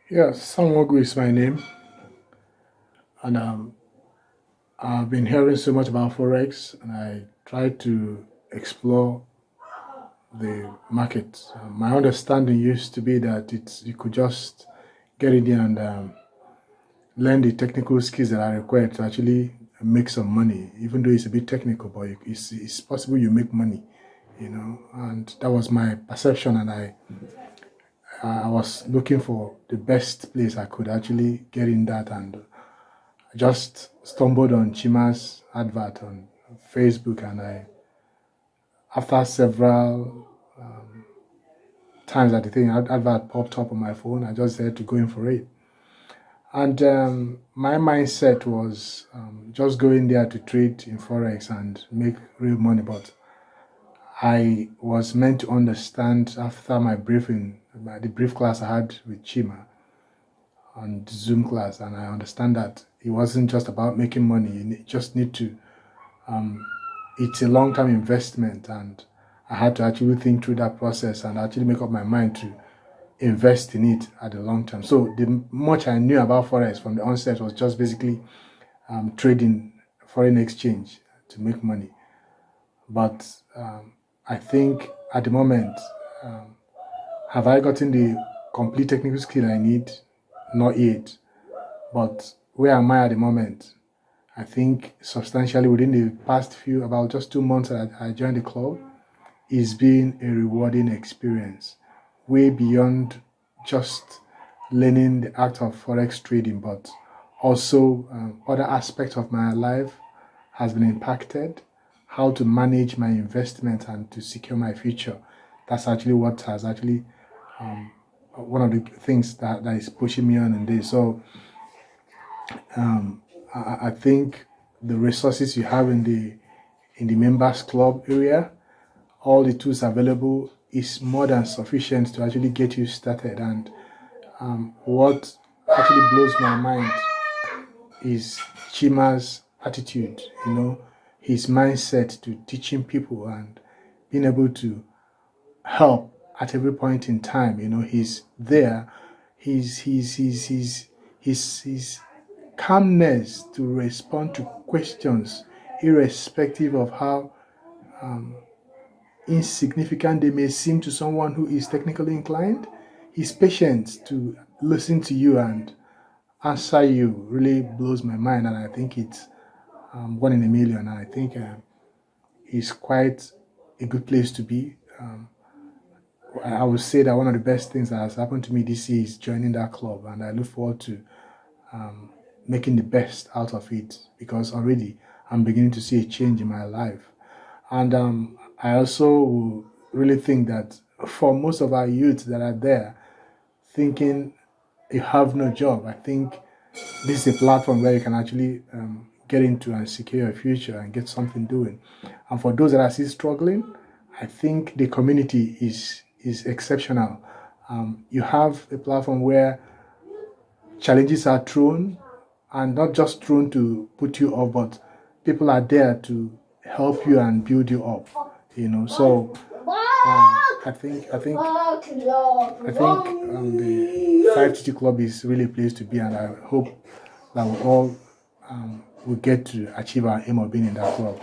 Yes, Nwogu is my name, and I've been hearing so much about Forex, and I try to explore the market. My understanding used to be that you could just get in there and learn the technical skills that are required to actually make some money, even though it's a bit technical, but it's possible you make money, And that was my perception, and I was looking for the best place I could actually get in that, and I just stumbled on Chima's advert on Facebook, and after several times that the thing advert popped up on my phone, I just had to go in for it. And my mindset was just going there to trade in Forex and make real money, but I was meant to understand after my briefing, the brief class I had with Chima on the Zoom class, and I understand that it wasn't just about making money. You just need to, it's a long-term investment, and I had to actually think through that process and actually make up my mind to invest in it at the long term. So the much I knew about Forex from the onset was just basically trading foreign exchange to make money. But I think at the moment, have I gotten the complete technical skill I need? Not yet. But where am I at the moment? I think substantially within the past about just 2 months that I joined the club, it's been a rewarding experience, way beyond just learning the act of Forex trading, but also other aspects of my life has been impacted, how to manage my investment and to secure my future. That's actually what has actually one of the things that is pushing me on in this. So I think the resources you have in the members club area, all the tools available, is more than sufficient to actually get you started. And what actually blows my mind is Chima's attitude, his mindset to teaching people and being able to help at every point in time. He's there. His calmness to respond to questions, irrespective of how insignificant they may seem to someone who is technically inclined. His patience to listen to you and answer you really blows my mind, and I think it's one in a million. And I think it's quite a good place to be. I would say that one of the best things that has happened to me this year is joining that club, and I look forward to making the best out of it, because already I'm beginning to see a change in my life. And I also really think that for most of our youth that are there thinking you have no job, I think this is a platform where you can actually get into and secure your future and get something doing. And for those that are still struggling, I think the community is exceptional. You have a platform where challenges are thrown, and not just thrown to put you up, but people are there to help you and build you up. So I think the 5TT Club is really a place to be, and I hope that we all will get to achieve our aim of being in that club.